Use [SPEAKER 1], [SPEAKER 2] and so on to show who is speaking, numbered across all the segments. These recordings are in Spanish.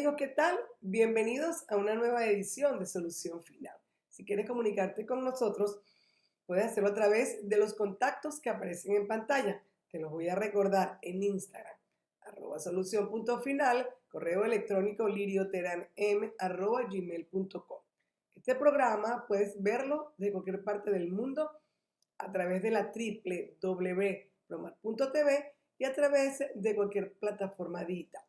[SPEAKER 1] amigos, ¿qué tal? Bienvenidos a una nueva edición de Solución Final. Si quieres comunicarte con nosotros, puedes hacerlo a través de los contactos que aparecen en pantalla. Te los voy a recordar en Instagram, @solución.final, correo electrónico lirioteranm@gmail.com. Este programa puedes verlo de cualquier parte del mundo a través de la www.promar.tv y a través de cualquier plataforma digital.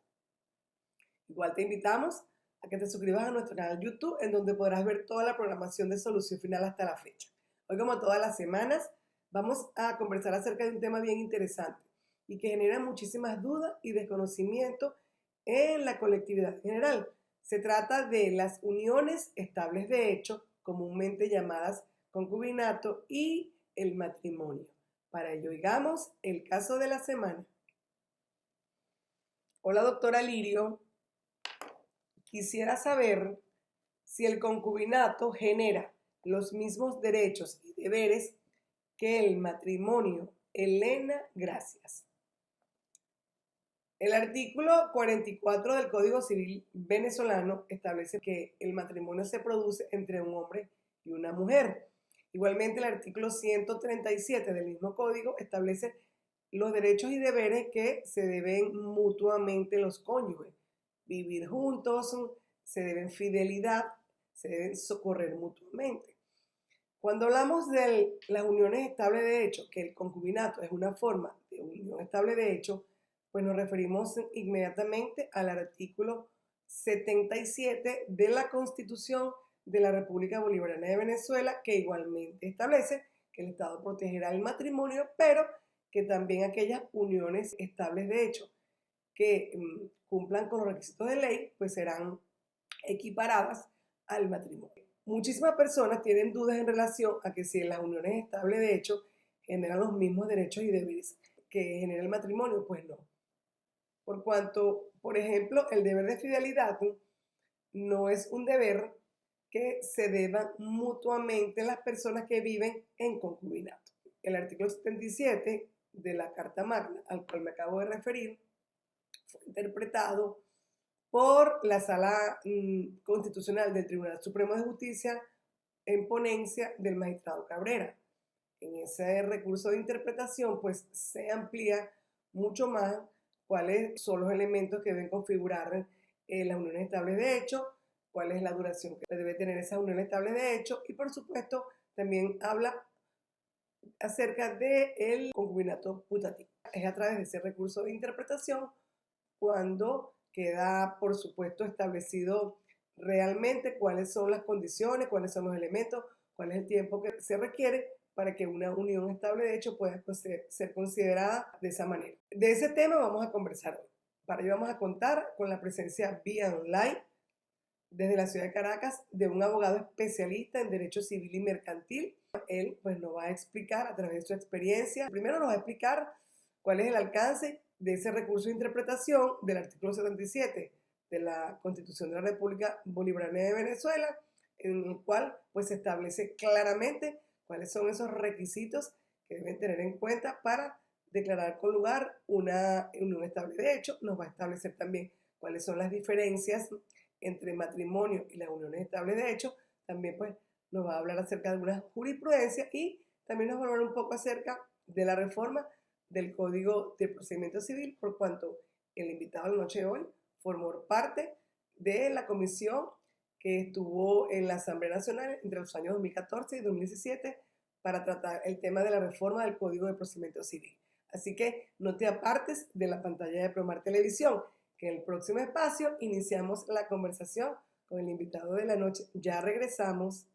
[SPEAKER 1] Igual te invitamos a que te suscribas a nuestro canal YouTube, en donde podrás ver toda la programación de Solución Final hasta la fecha. Hoy, como todas las semanas, vamos a conversar acerca de un tema bien interesante y que genera muchísimas dudas y desconocimiento en la colectividad en general. Se trata de las uniones estables de hecho, comúnmente llamadas concubinato, y el matrimonio. Para ello, oigamos el caso de la semana. Hola, doctora Lirio. Quisiera saber si el concubinato genera los mismos derechos y deberes que el matrimonio. Elena, gracias. El artículo 44 del Código Civil venezolano establece que el matrimonio se produce entre un hombre y una mujer. Igualmente, el artículo 137 del mismo código establece los derechos y deberes que se deben mutuamente los cónyuges. Vivir juntos, se deben fidelidad, se deben socorrer mutuamente. Cuando hablamos de las uniones estables de hecho, que el concubinato es una forma de unión estable de hecho, pues nos referimos inmediatamente al artículo 77 de la Constitución de la República Bolivariana de Venezuela, que igualmente establece que el Estado protegerá el matrimonio, pero que también aquellas uniones estables de hecho que cumplan con los requisitos de ley, pues serán equiparadas al matrimonio. Muchísimas personas tienen dudas en relación a que si las uniones estables de hecho generan los mismos derechos y deberes que genera el matrimonio, pues no. Por cuanto, por ejemplo, el deber de fidelidad no es un deber que se deban mutuamente las personas que viven en concubinato. El artículo 77 de la Carta Magna, al cual me acabo de referir, fue interpretado por la Sala Constitucional del Tribunal Supremo de Justicia en ponencia del magistrado Cabrera. En ese recurso de interpretación, pues se amplía mucho más cuáles son los elementos que deben configurar las uniones estables de hecho, cuál es la duración que debe tener esa unión estable de hecho, y por supuesto también habla acerca del concubinato putativo. Es a través de ese recurso de interpretación cuando queda, por supuesto, establecido realmente cuáles son las condiciones, cuáles son los elementos, cuál es el tiempo que se requiere para que una unión estable de hecho pueda ser considerada de esa manera. De ese tema vamos a conversar hoy. Para ello vamos a contar con la presencia vía online desde la ciudad de Caracas de un abogado especialista en derecho civil y mercantil. Él pues nos va a explicar a través de su experiencia. Primero nos va a explicar cuál es el alcance de ese recurso de interpretación del artículo 77 de la Constitución de la República Bolivariana de Venezuela, en el cual pues se establece claramente cuáles son esos requisitos que deben tener en cuenta para declarar con lugar una unión estable de hecho. Nos va a establecer también cuáles son las diferencias entre matrimonio y las uniones estables de hecho. También pues nos va a hablar acerca de algunas jurisprudencias y también nos va a hablar un poco acerca de la reforma del Código de Procedimiento Civil, por cuanto el invitado de la noche de hoy formó parte de la comisión que estuvo en la Asamblea Nacional entre los años 2014 y 2017 para tratar el tema de la reforma del Código de Procedimiento Civil. Así que no te apartes de la pantalla de Promar Televisión, que en el próximo espacio iniciamos la conversación con el invitado de la noche. Ya regresamos.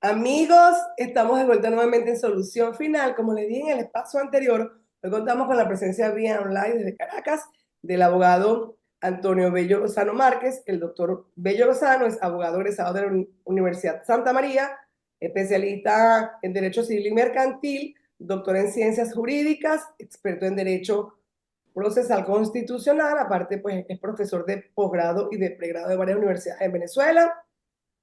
[SPEAKER 1] Amigos, estamos de vuelta nuevamente en Solución Final. Como les dije en el espacio anterior, hoy contamos con la presencia vía online desde Caracas del abogado Antonio Bello Lozano Márquez. El doctor Bello Lozano es abogado egresado de la Universidad Santa María, especialista en Derecho Civil y Mercantil, doctor en Ciencias Jurídicas, experto en Derecho Procesal Constitucional. Aparte, pues es profesor de posgrado y de pregrado de varias universidades en Venezuela.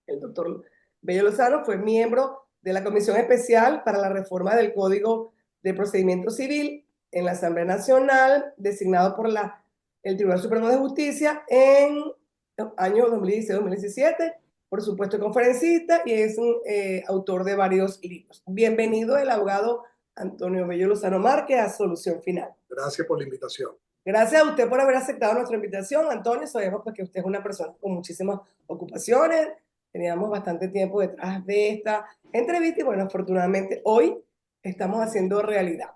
[SPEAKER 1] El doctor Bello Lozano fue miembro de la Comisión Especial para la Reforma del Código de Procedimiento Civil en la Asamblea Nacional, designado por el Tribunal Supremo de Justicia en el año 2016-2017, por supuesto conferencista y es un autor de varios libros. Bienvenido el abogado Antonio Bello Lozano Márquez a Solución Final.
[SPEAKER 2] Gracias por la invitación.
[SPEAKER 1] Gracias a usted por haber aceptado nuestra invitación, Antonio. Sabemos pues, que usted es una persona con muchísimas ocupaciones. Teníamos bastante tiempo detrás de esta entrevista y bueno, afortunadamente hoy estamos haciendo realidad.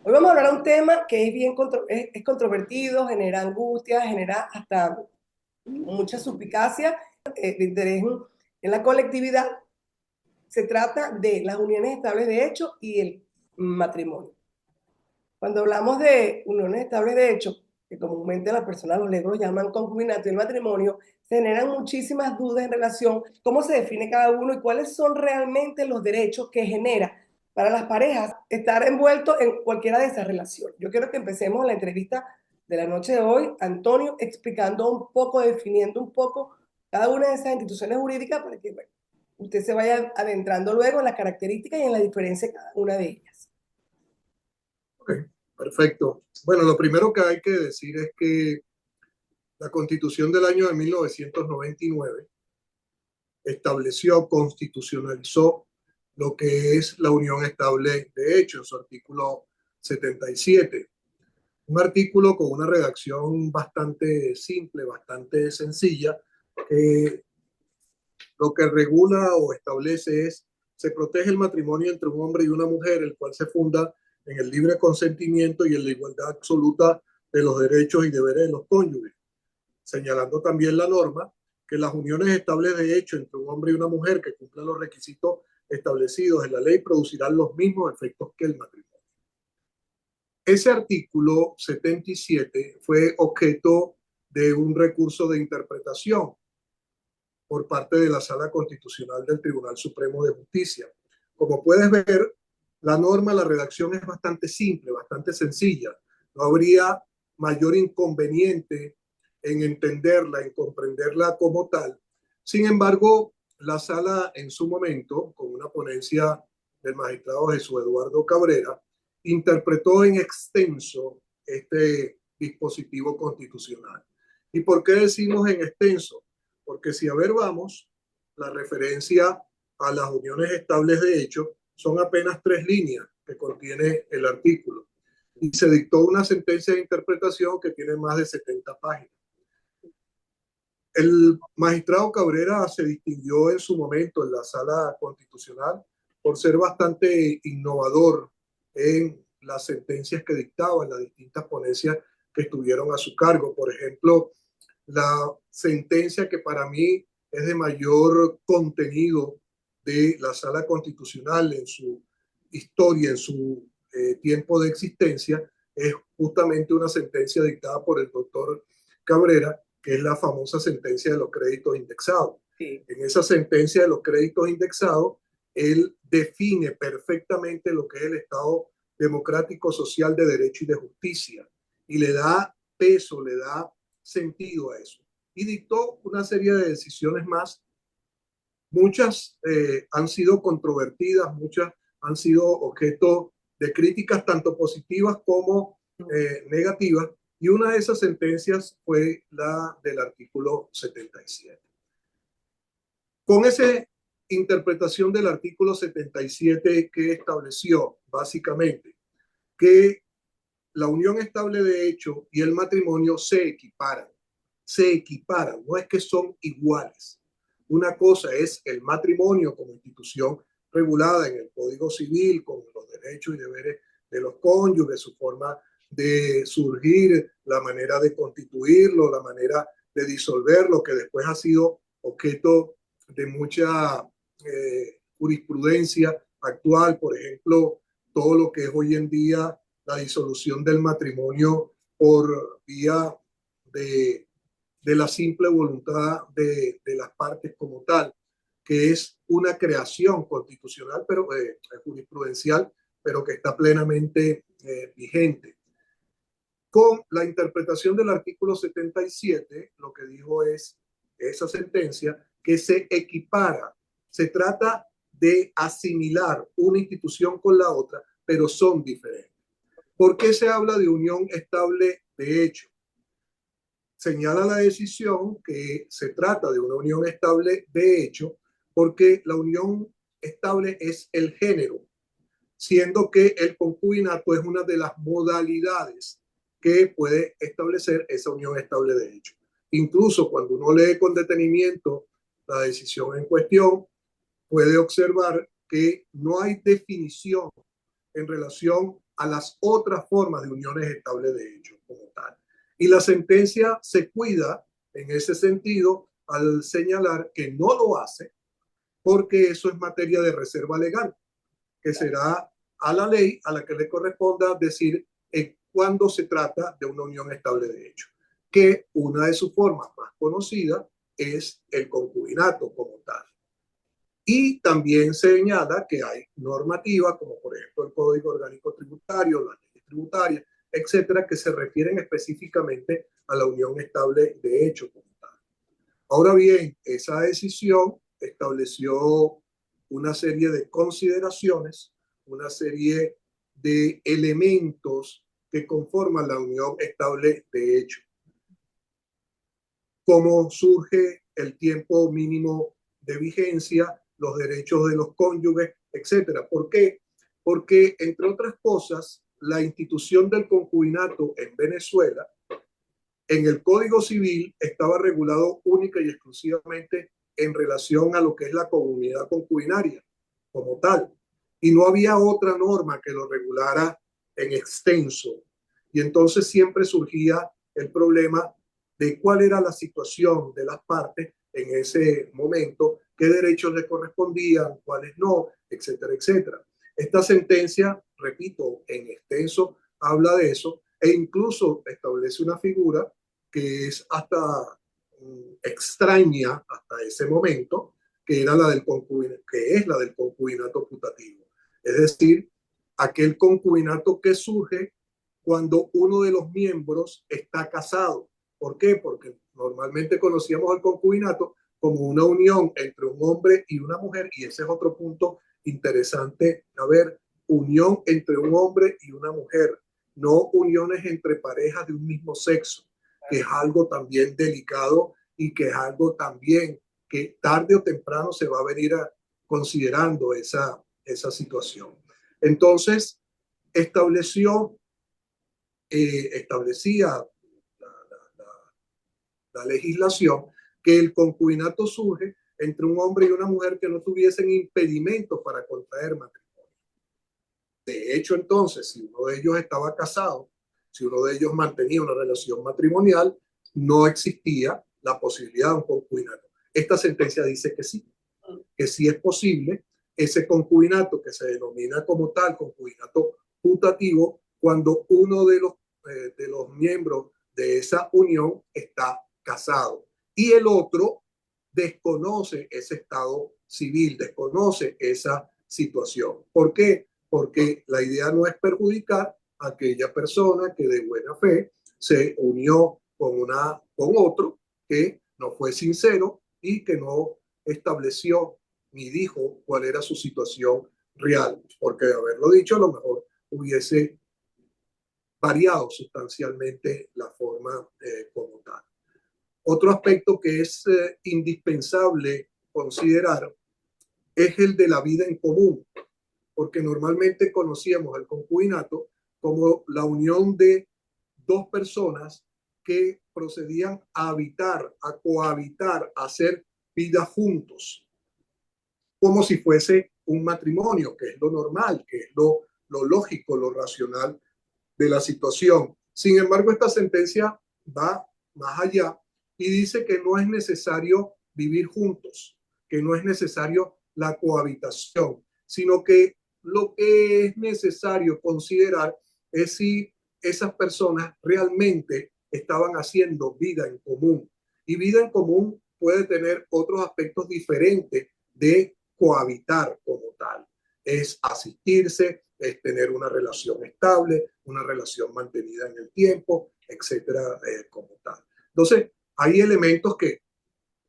[SPEAKER 1] Hoy vamos a hablar de un tema que es bien es controvertido, genera angustia, genera hasta mucha suspicacia de interés en la colectividad. Se trata de las uniones estables de hecho y el matrimonio. Cuando hablamos de uniones estables de hecho, que comúnmente las personas, los legos llaman concubinato y el matrimonio, se generan muchísimas dudas en relación a cómo se define cada uno y cuáles son realmente los derechos que genera para las parejas estar envueltos en cualquiera de esas relaciones. Yo quiero que empecemos la entrevista de la noche de hoy, Antonio, explicando un poco, definiendo un poco cada una de esas instituciones jurídicas para que bueno, usted se vaya adentrando luego en las características y en la diferencia de cada una de ellas.
[SPEAKER 2] Okay, perfecto. Bueno, lo primero que hay que decir es que la Constitución del año de 1999 estableció, constitucionalizó lo que es la unión estable de hecho en su artículo 77. Un artículo con una redacción bastante simple, bastante sencilla, que lo que regula o establece es: se protege el matrimonio entre un hombre y una mujer, el cual se funda en el libre consentimiento y en la igualdad absoluta de los derechos y deberes de los cónyuges, señalando también la norma que las uniones estables de hecho entre un hombre y una mujer que cumplan los requisitos establecidos en la ley producirán los mismos efectos que el matrimonio. Ese artículo 77 fue objeto de un recurso de interpretación por parte de la Sala Constitucional del Tribunal Supremo de Justicia. Como puedes ver, la norma, la redacción es bastante simple, bastante sencilla. No habría mayor inconveniente en entenderla, en comprenderla como tal. Sin embargo, la Sala en su momento, con una ponencia del magistrado Jesús Eduardo Cabrera, interpretó en extenso este dispositivo constitucional. ¿Y por qué decimos en extenso? Porque si a ver vamos, la referencia a las uniones estables de hecho son apenas 3 líneas que contiene el artículo. Y se dictó una sentencia de interpretación que tiene más de 70 páginas. El magistrado Cabrera se distinguió en su momento en la Sala Constitucional por ser bastante innovador en las sentencias que dictaba en las distintas ponencias que estuvieron a su cargo. Por ejemplo, la sentencia que para mí es de mayor contenido de la Sala Constitucional en su historia, en su tiempo de existencia, es justamente una sentencia dictada por el doctor Cabrera, que es la famosa sentencia de los créditos indexados. Sí. En esa sentencia de los créditos indexados, él define perfectamente lo que es el Estado democrático, social, de derecho y de justicia, y le da peso, le da sentido a eso. Y dictó una serie de decisiones más. Muchas han sido controvertidas, muchas han sido objeto de críticas tanto positivas como negativas, y una de esas sentencias fue la del artículo 77. Con esa interpretación del artículo 77, que estableció básicamente que la unión estable de hecho y el matrimonio se equiparan, no es que son iguales. Una cosa es el matrimonio como institución regulada en el Código Civil, con los derechos y deberes de los cónyuges, su forma de surgir, la manera de constituirlo, la manera de disolverlo, que después ha sido objeto de mucha jurisprudencia actual. Por ejemplo, todo lo que es hoy en día la disolución del matrimonio por vía de la simple voluntad de las partes como tal, que es una creación constitucional, pero jurisprudencial, pero que está plenamente vigente. Con la interpretación del artículo 77, lo que dijo es esa sentencia que se equipara. Se trata de asimilar una institución con la otra, pero son diferentes. ¿Por qué se habla de unión estable de hecho? Señala la decisión que se trata de una unión estable de hecho porque la unión estable es el género, siendo que el concubinato es una de las modalidades que puede establecer esa unión estable de hecho. Incluso cuando uno lee con detenimiento la decisión en cuestión, puede observar que no hay definición en relación a las otras formas de uniones estables de hecho como tal. Y la sentencia se cuida en ese sentido al señalar que no lo hace porque eso es materia de reserva legal, que será a la ley a la que le corresponda decir cuándo se trata de una unión estable de hecho, que una de sus formas más conocidas es el concubinato como tal. Y también señala que hay normativas, como por ejemplo el Código Orgánico Tributario, las leyes tributarias, etcétera, que se refieren específicamente a la unión estable de hecho como tal. Ahora bien, esa decisión estableció una serie de consideraciones, una serie de elementos que conforman la unión estable de hecho. Cómo surge el tiempo mínimo de vigencia, los derechos de los cónyuges, etcétera. ¿Por qué? Porque, entre otras cosas, la institución del concubinato en Venezuela, en el Código Civil, estaba regulado única y exclusivamente en relación a lo que es la comunidad concubinaria como tal. Y no había otra norma que lo regulara en extenso. Y entonces siempre surgía el problema de cuál era la situación de las partes en ese momento, qué derechos le correspondían, cuáles no, etcétera, etcétera. Esta sentencia, repito, en extenso habla de eso e incluso establece una figura que es hasta extraña hasta ese momento, que era la del concubinato, que es la del concubinato putativo. Es decir, aquel concubinato que surge cuando uno de los miembros está casado. ¿Por qué? Porque normalmente conocíamos el concubinato como una unión entre un hombre y una mujer, y ese es otro punto interesante. A ver, unión entre un hombre y una mujer, no uniones entre parejas de un mismo sexo, que es algo también delicado y que es algo también que tarde o temprano se va a venir considerando esa situación. Entonces, establecía la legislación que el concubinato surge entre un hombre y una mujer que no tuviesen impedimentos para contraer matrimonio. De hecho, entonces, si uno de ellos estaba casado, si uno de ellos mantenía una relación matrimonial, no existía la posibilidad de un concubinato. Esta sentencia dice que sí es posible ese concubinato que se denomina como tal concubinato putativo cuando uno de los miembros de esa unión está casado y el otro desconoce ese estado civil, desconoce esa situación. ¿Por qué? Porque la idea no es perjudicar a aquella persona que de buena fe se unió con otro que no fue sincero y que no estableció ni dijo cuál era su situación real, porque de haberlo dicho a lo mejor hubiese variado sustancialmente la forma como tal. Otro aspecto que es indispensable considerar es el de la vida en común, porque normalmente conocíamos el concubinato como la unión de dos personas que procedían a habitar, a cohabitar, a hacer vida juntos, como si fuese un matrimonio, que es lo normal, que es lo lógico, lo racional de la situación. Sin embargo, esta sentencia va más allá y dice que no es necesario vivir juntos, que no es necesario la cohabitación, sino que lo que es necesario considerar es si esas personas realmente estaban haciendo vida en común. Y vida en común puede tener otros aspectos diferentes de cohabitar como tal. Es asistirse, es tener una relación estable, una relación mantenida en el tiempo, etcétera, como tal. Entonces, hay elementos que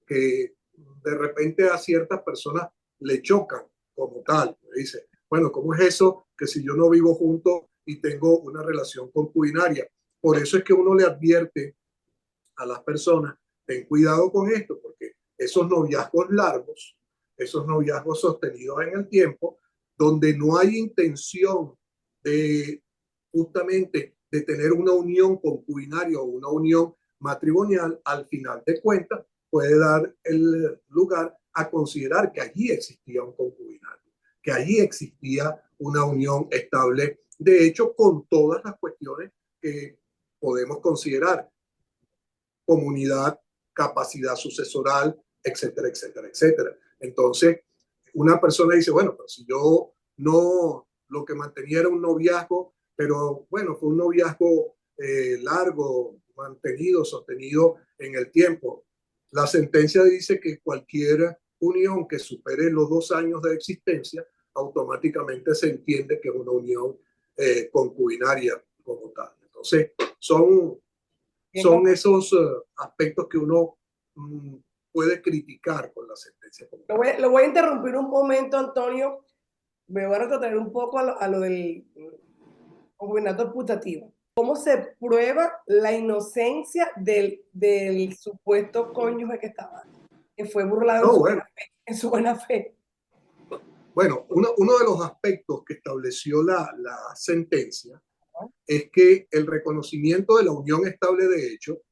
[SPEAKER 2] de repente a ciertas personas le chocan como tal. Dice, bueno, ¿cómo es eso que si yo no vivo junto y tengo una relación concubinaria? Por eso es que uno le advierte a las personas, ten cuidado con esto, porque esos noviazgos largos, esos noviazgos sostenidos en el tiempo, donde no hay intención de justamente de tener una unión concubinaria o una unión matrimonial, al final de cuentas puede dar el lugar a considerar que allí existía un concubinario, que allí existía una unión estable, de hecho, con todas las cuestiones que podemos considerar: comunidad, capacidad sucesoral, etcétera, etcétera, etcétera. Entonces, una persona dice, bueno, pero si yo no, lo que mantenía era un noviazgo, pero bueno, fue un noviazgo largo, mantenido, sostenido en el tiempo. La sentencia dice que cualquier unión que supere los 2 años de existencia, automáticamente se entiende que es una unión concubinaria como tal. Entonces, son esos aspectos que uno puede criticar con la sentencia.
[SPEAKER 1] Lo voy a interrumpir un momento, Antonio. Me voy a retratar un poco a lo del concubinato putativo. ¿Cómo se prueba la inocencia del supuesto cónyuge que fue burlado
[SPEAKER 2] No, bueno,
[SPEAKER 1] en su buena fe?
[SPEAKER 2] bueno, uno de los aspectos que estableció la sentencia es que el reconocimiento de la unión estable de hecho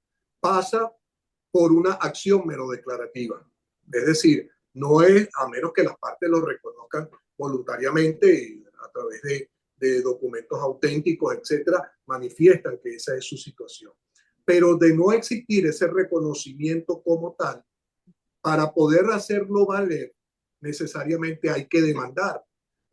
[SPEAKER 2] pasa por una acción mero declarativa. Es decir, no es, a menos que las partes lo reconozcan voluntariamente a través de documentos auténticos, etcétera, manifiestan que esa es su situación. Pero de no existir ese reconocimiento como tal, para poder hacerlo valer, necesariamente hay que demandar.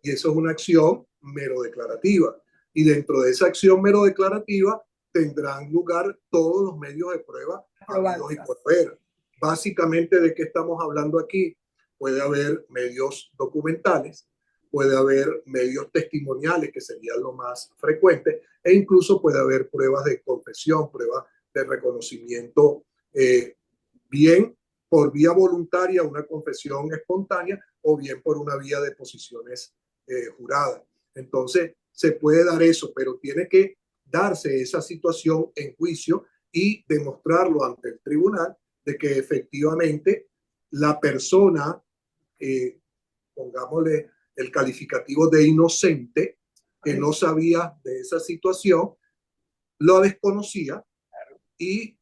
[SPEAKER 2] Y eso es una acción mero declarativa. Y dentro de esa acción mero declarativa tendrán lugar todos los medios de prueba habidos y por haber. Básicamente, ¿de qué estamos hablando aquí? Puede haber medios documentales, puede haber medios testimoniales, que serían lo más frecuente, e incluso puede haber pruebas de confesión, pruebas de reconocimiento, bien por vía voluntaria, una confesión espontánea, o bien por una vía de posiciones juradas. Entonces, se puede dar eso, pero tiene que darse esa situación en juicio y demostrarlo ante el tribunal de que efectivamente la persona, pongámosle el calificativo de inocente, que no sabía de esa situación, lo desconocía y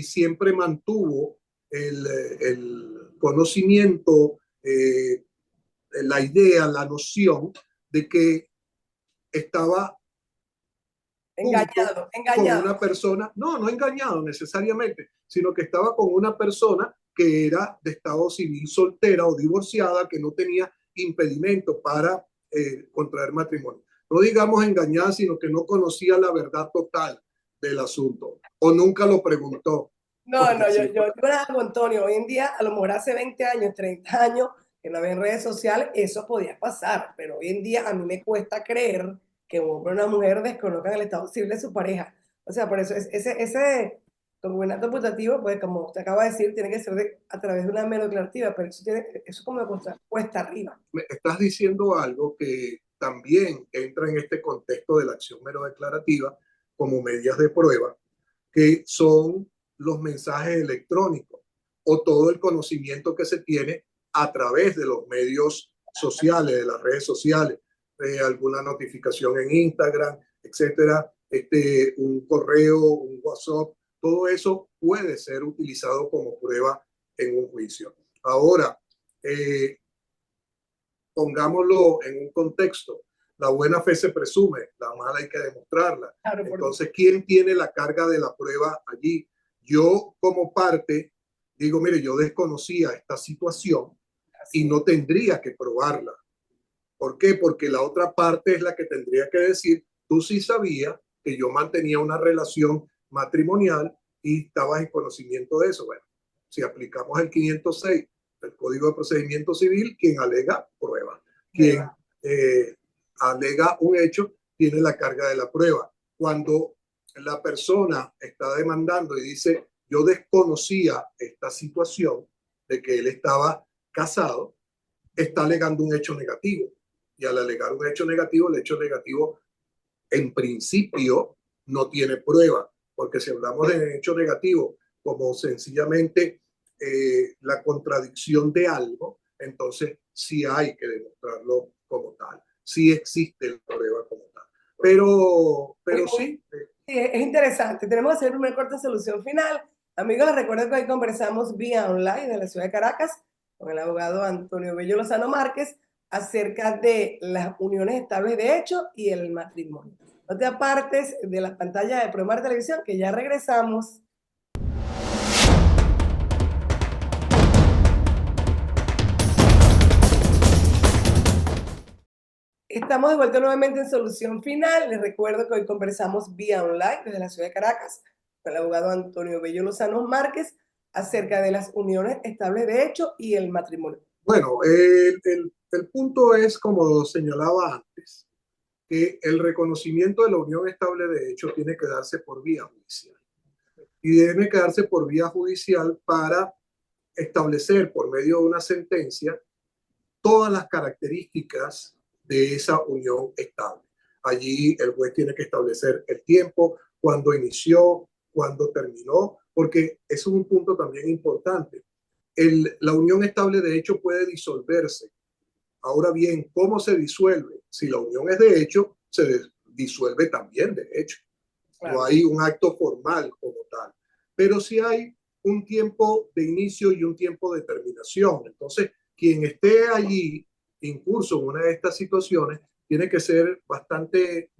[SPEAKER 2] siempre mantuvo el conocimiento, la idea, la noción de que estaba junto con una persona, no engañado necesariamente, sino que estaba con una persona que era de estado civil soltera o divorciada, que no tenía impedimento para contraer matrimonio. No digamos engañada, sino que no conocía la verdad total del asunto o nunca lo preguntó.
[SPEAKER 1] No, yo algo, Antonio, hoy en día, a lo mejor hace 20 años, 30 años, que no había redes sociales, eso podía pasar, pero hoy en día a mí me cuesta creer que un hombre o una mujer desconozcan el estado civil de su pareja. O sea, por eso ese concubinato putativo, pues como usted acaba de decir, tiene que ser a través de una mero declarativa, pero eso como cuesta arriba.
[SPEAKER 2] Me estás diciendo algo que también entra en este contexto de la acción mero declarativa como medidas de prueba, que son los mensajes electrónicos o todo el conocimiento que se tiene a través de los medios sociales, de las redes sociales, alguna notificación en Instagram, etcétera, un correo, un WhatsApp, todo eso puede ser utilizado como prueba en un juicio. Ahora, pongámoslo en un contexto. La buena fe se presume, la mala hay que demostrarla.
[SPEAKER 1] Claro,
[SPEAKER 2] entonces, ¿quién tiene la carga de la prueba allí? Yo como parte digo, mire, yo desconocía esta situación y no tendría que probarla. ¿Por qué? Porque la otra parte es la que tendría que decir, tú sí sabías que yo mantenía una relación matrimonial y estabas en conocimiento de eso. Bueno, si aplicamos el 506 del Código de Procedimiento Civil, quien alega, prueba. Quien alega un hecho, tiene la carga de la prueba. Cuando la persona está demandando y dice, yo desconocía esta situación de que él estaba casado, está alegando un hecho negativo. Y al alegar un hecho negativo, el hecho negativo en principio no tiene prueba, porque si hablamos de hecho negativo como sencillamente la contradicción de algo, entonces sí hay que demostrarlo como tal, sí existe la prueba como tal. Pero sí.
[SPEAKER 1] Sí, es interesante. Tenemos que hacer una corta solución final. Amigos, les recuerdo que hoy conversamos vía online de la ciudad de Caracas con el abogado Antonio Bello Lozano Márquez acerca de las uniones estables de hecho y el matrimonio. No te apartes de la pantalla de Promar Televisión, que ya regresamos. Estamos de vuelta nuevamente en Solución Final. Les recuerdo que hoy conversamos vía online desde la ciudad de Caracas con el abogado Antonio Bello Lozano Márquez acerca de las uniones estables de hecho y el matrimonio.
[SPEAKER 2] Bueno, el punto es, como señalaba antes, que el reconocimiento de la unión estable de hecho tiene que darse por vía judicial. Y debe quedarse por vía judicial para establecer por medio de una sentencia todas las características de esa unión estable. Allí el juez tiene que establecer el tiempo, cuándo inició, cuándo terminó, porque eso es un punto también importante. La unión estable de hecho puede disolverse. Ahora bien, ¿cómo se disuelve? Si la unión es de hecho, se disuelve también de hecho. Claro. No hay un acto formal como tal, pero sí hay un tiempo de inicio y un tiempo de terminación. Entonces, quien esté allí incurso en una de estas situaciones tiene que ser bastante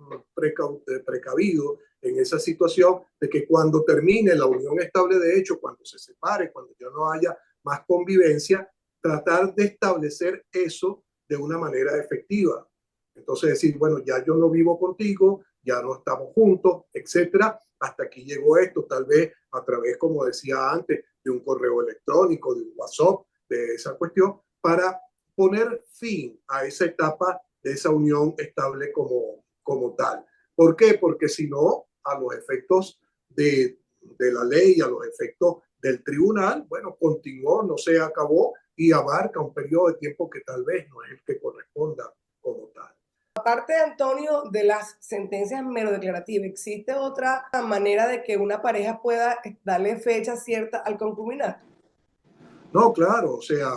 [SPEAKER 2] precavido en esa situación de que cuando termine la unión estable de hecho, cuando se separe, cuando ya no haya más convivencia, tratar de establecer eso de una manera efectiva. Entonces decir, bueno, ya yo no vivo contigo, ya no estamos juntos, etcétera. Hasta aquí llegó esto, tal vez a través, como decía antes, de un correo electrónico, de un WhatsApp, de esa cuestión, para poner fin a esa etapa de esa unión estable como tal. ¿Por qué? Porque si no, a los efectos de la ley, a los efectos del tribunal, bueno, continuó, no se acabó y abarca un periodo de tiempo que tal vez no es el que corresponda como tal.
[SPEAKER 1] Aparte, Antonio, de las sentencias mero declarativas, ¿existe otra manera de que una pareja pueda darle fecha cierta al concubinato?
[SPEAKER 2] No, claro, o sea,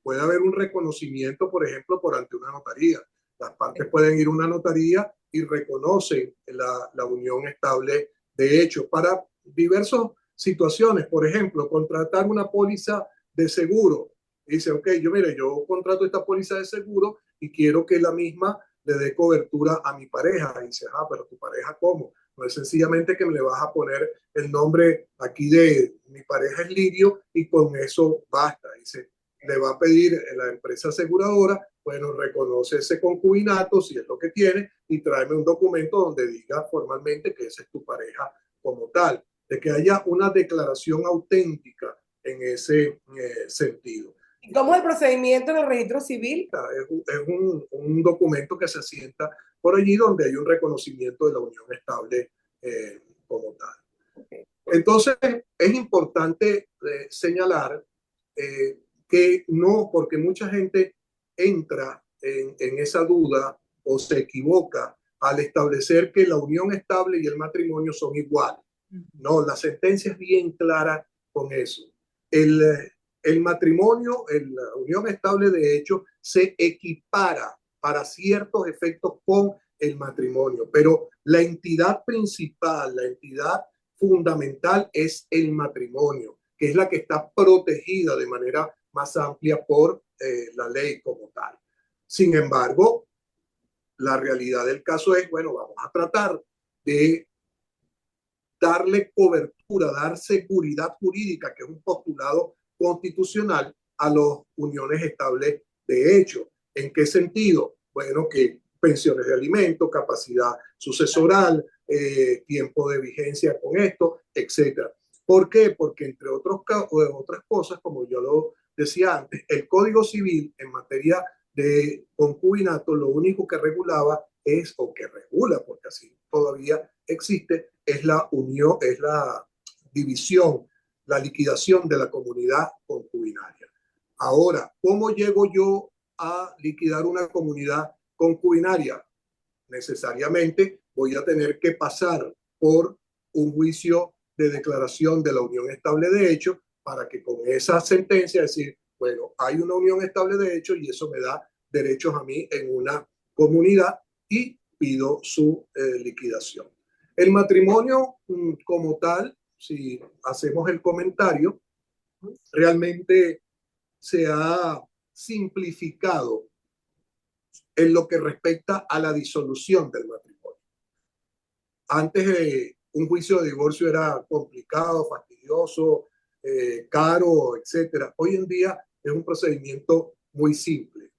[SPEAKER 2] puede haber un reconocimiento, por ejemplo, por ante una notaría. Las partes pueden ir a una notaría y reconocen la unión estable de hecho para diversas situaciones. Por ejemplo, contratar una póliza de seguro. Dice, ok, yo contrato esta póliza de seguro y quiero que la misma le dé cobertura a mi pareja. Y dice, pero tu pareja, ¿cómo? No es sencillamente que me le vas a poner el nombre aquí de mi pareja es Lirio y con eso basta. Dice, le va a pedir la empresa aseguradora, bueno, reconoce ese concubinato si es lo que tiene y tráeme un documento donde diga formalmente que esa es tu pareja como tal, de que haya una declaración auténtica en ese sentido.
[SPEAKER 1] ¿Y cómo es el procedimiento en el registro civil?
[SPEAKER 2] Es un documento que se asienta por allí donde hay un reconocimiento de la unión estable como tal. Okay. Entonces, es importante señalar que no, porque mucha gente entra en esa duda o se equivoca al establecer que la unión estable y el matrimonio son iguales. No, la sentencia es bien clara con eso. El matrimonio, la unión estable de hecho, se equipara para ciertos efectos con el matrimonio, pero la entidad principal, la entidad fundamental es el matrimonio, que es la que está protegida de manera más amplia por la ley como tal. Sin embargo, la realidad del caso es, bueno, vamos a tratar de darle cobertura, dar seguridad jurídica, que es un postulado constitucional, a las uniones estables de hecho. ¿En qué sentido? Bueno, que pensiones de alimento, capacidad sucesoral, tiempo de vigencia con esto, etcétera. ¿Por qué? Porque entre otras cosas, como yo lo decía antes, el Código Civil en materia de concubinato lo único que regulaba es, o que regula, porque así todavía existe, es la unión, es la división, la liquidación de la comunidad concubinaria. Ahora, ¿cómo llego yo a liquidar una comunidad concubinaria. Necesariamente voy a tener que pasar por un juicio de declaración de la unión estable de hecho para que con esa sentencia decir, bueno, hay una unión estable de hecho y eso me da derechos a mí en una comunidad y pido su liquidación. El matrimonio como tal, si hacemos el comentario, realmente se ha simplificado en lo que respecta a la disolución del matrimonio. Antes un juicio de divorcio era complicado, fastidioso, caro, etcétera. Hoy en día es un procedimiento muy simple.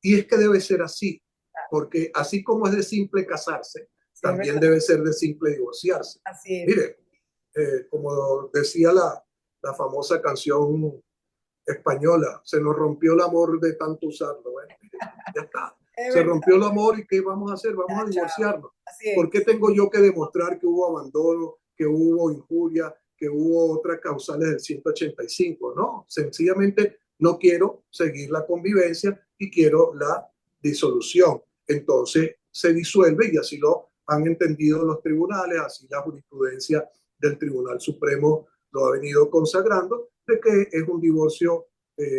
[SPEAKER 2] Y es que debe ser así, porque así como es de simple casarse, sí, también debe ser de simple divorciarse.
[SPEAKER 1] Así es.
[SPEAKER 2] Mire, como decía la famosa canción española, se nos rompió el amor de tanto usarlo. Bueno, ya está. Se rompió el amor y ¿qué vamos a hacer? Vamos a divorciarnos. ¿Por qué tengo yo que demostrar que hubo abandono, que hubo injuria, que hubo otras causales del 185? No, sencillamente no quiero seguir la convivencia y quiero la disolución. Entonces se disuelve y así lo han entendido los tribunales, así la jurisprudencia del Tribunal Supremo lo ha venido consagrando, de que es un divorcio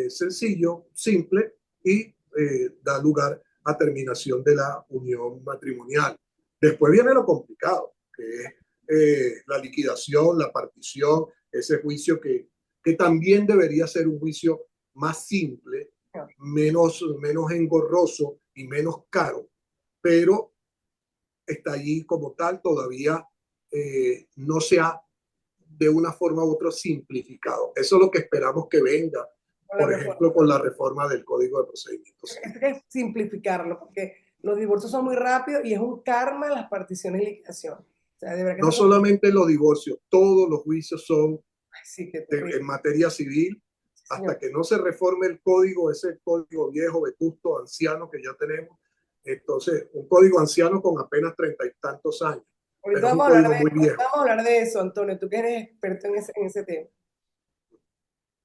[SPEAKER 2] sencillo, simple y da lugar a terminación de la unión matrimonial. Después viene lo complicado, que es la liquidación, la partición, ese juicio que también debería ser un juicio más simple, menos engorroso y menos caro, pero está allí como tal, todavía no se ha de una forma u otra simplificado. Eso es lo que esperamos que venga, por ejemplo, con la reforma del Código de Procedimientos.
[SPEAKER 1] Es que simplificarlo, porque los divorcios son muy rápidos y es un karma las particiones y liquidación. O sea, de verdad que
[SPEAKER 2] no solamente los divorcios, todos los juicios son
[SPEAKER 1] sí,
[SPEAKER 2] en materia civil, hasta que no se reforme el código, ese código viejo, vetusto, anciano que ya tenemos. Entonces, un código anciano con apenas 30 y tantos años.
[SPEAKER 1] Ahorita vamos a hablar de eso, Antonio, tú que eres experto en ese tema.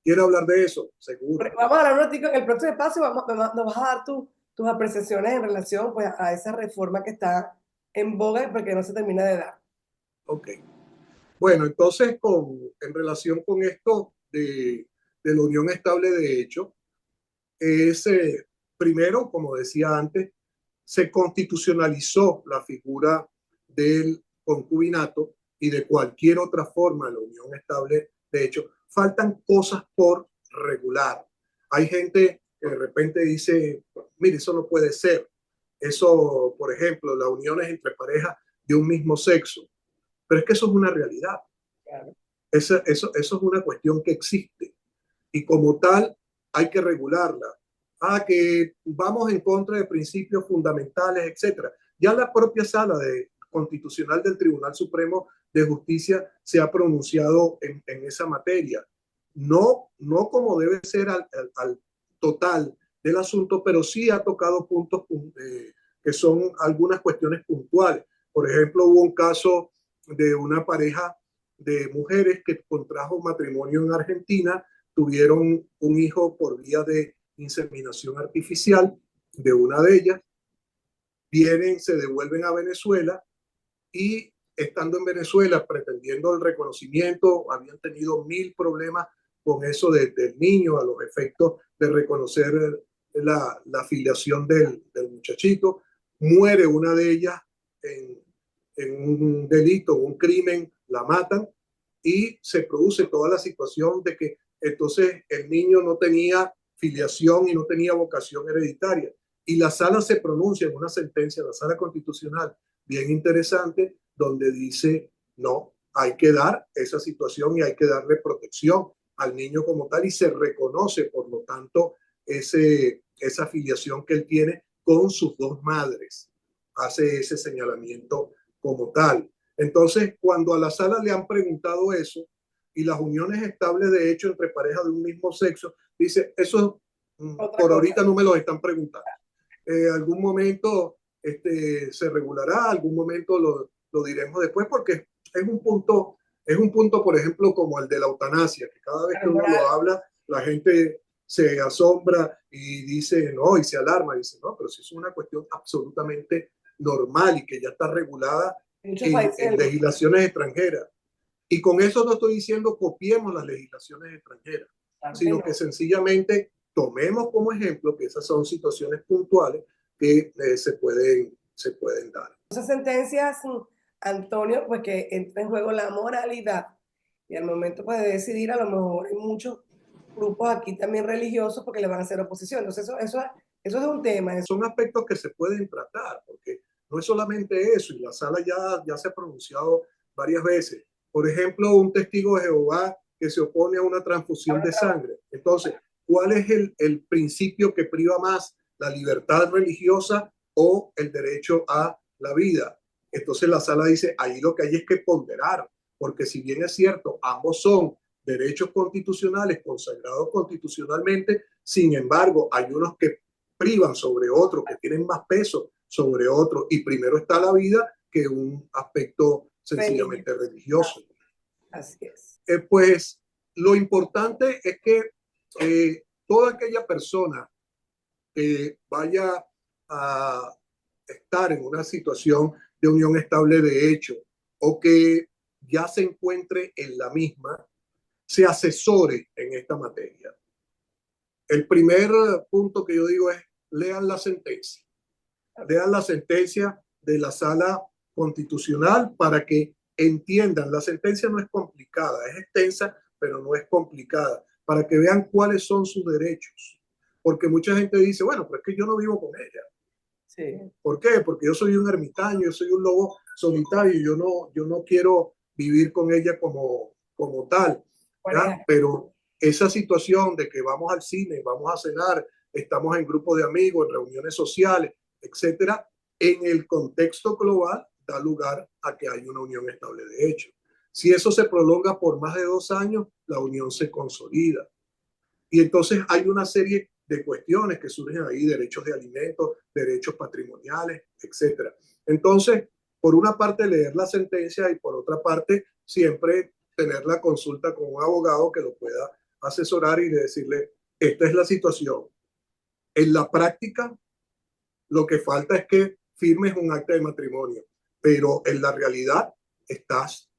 [SPEAKER 2] ¿Quiere hablar de eso? Seguro.
[SPEAKER 1] Vamos a hablar un ratito, en el próximo espacio nos vas a dar tus apreciaciones en relación pues, a esa reforma que está en boga porque no se termina de dar.
[SPEAKER 2] Ok. Bueno, entonces, en relación con esto de la unión estable de hecho, es primero, como decía antes, se constitucionalizó la figura del concubinato y de cualquier otra forma de la unión estable de hecho. Faltan cosas por regular. Hay gente que de repente dice, mire, eso no puede ser. Eso, por ejemplo, las uniones entre parejas de un mismo sexo. Pero es que eso es una realidad. Claro. Eso es una cuestión que existe y como tal hay que regularla. Que vamos en contra de principios fundamentales, etcétera. Ya la propia sala constitucional del Tribunal Supremo de Justicia se ha pronunciado en esa materia. No como debe ser al total del asunto, pero sí ha tocado puntos que son algunas cuestiones puntuales. Por ejemplo, hubo un caso de una pareja de mujeres que contrajo matrimonio en Argentina, tuvieron un hijo por vía de inseminación artificial de una de ellas, vienen, se devuelven a Venezuela y estando en Venezuela pretendiendo el reconocimiento, habían tenido 1000 problemas con eso del niño a los efectos de reconocer la filiación del muchachito. Muere una de ellas en un delito, un crimen, la matan y se produce toda la situación de que entonces el niño no tenía filiación y no tenía vocación hereditaria. Y la sala se pronuncia en una sentencia, la sala constitucional, bien interesante, donde dice, no, hay que dar esa situación y hay que darle protección al niño como tal y se reconoce, por lo tanto, esa afiliación que él tiene con sus dos madres. Hace ese señalamiento como tal. Entonces, cuando a la sala le han preguntado eso y las uniones estables de hecho entre parejas de un mismo sexo, dice, eso por ahorita no me lo están preguntando. Algún momento se regulará, algún momento lo diremos después, porque es un punto, por ejemplo, como el de la eutanasia, que cada vez que uno lo habla, la gente se asombra y dice no, y se alarma, y dice no, pero si es una cuestión absolutamente normal y que ya está regulada
[SPEAKER 1] Muchos países
[SPEAKER 2] en legislaciones extranjeras. Y con eso no estoy diciendo copiemos las legislaciones extranjeras,
[SPEAKER 1] claro
[SPEAKER 2] sino que sencillamente tomemos como ejemplo que esas son situaciones puntuales que se pueden dar.
[SPEAKER 1] Esas sentencias, Antonio, pues que entra en juego la moralidad y al momento pues, de decidir, a lo mejor hay muchos grupos aquí también religiosos porque le van a hacer oposición. Entonces eso es un tema.
[SPEAKER 2] Son aspectos que se pueden tratar, porque no es solamente eso, y la sala ya se ha pronunciado varias veces. Por ejemplo, un testigo de Jehová que se opone a una transfusión de sangre. Entonces, ¿cuál es el principio que priva más? ¿La libertad religiosa o el derecho a la vida? Entonces la sala dice, ahí lo que hay es que ponderar, porque si bien es cierto, ambos son derechos constitucionales consagrados constitucionalmente, sin embargo, hay unos que privan sobre otros, que tienen más peso sobre otros, y primero está la vida que un aspecto sencillamente religioso.
[SPEAKER 1] Así es.
[SPEAKER 2] Pues lo importante es que toda aquella persona que vaya a estar en una situación de unión estable de hecho o que ya se encuentre en la misma, se asesore en esta materia. El primer punto que yo digo es lean la sentencia. Lean la sentencia de la sala constitucional para que entiendan. La sentencia no es complicada, es extensa, pero no es complicada, para que vean cuáles son sus derechos. Porque mucha gente dice, bueno, pero es que yo no vivo con ella.
[SPEAKER 1] Sí.
[SPEAKER 2] ¿Por qué? Porque yo soy un ermitaño, yo soy un lobo solitario, yo no quiero vivir con ella como tal. ¿Ya? Pero esa situación de que vamos al cine, vamos a cenar, estamos en grupos de amigos, en reuniones sociales, etcétera, en el contexto global da lugar a que hay una unión estable de hecho. Si eso se prolonga por más de 2 años, la unión se consolida. Y entonces hay una serie de cuestiones que surgen ahí, derechos de alimentos, derechos patrimoniales, etcétera. Entonces, por una parte leer la sentencia y por otra parte siempre tener la consulta con un abogado que lo pueda asesorar y decirle, esta es la situación. En la práctica, lo que falta es que firmes un acta de matrimonio, pero en la realidad estás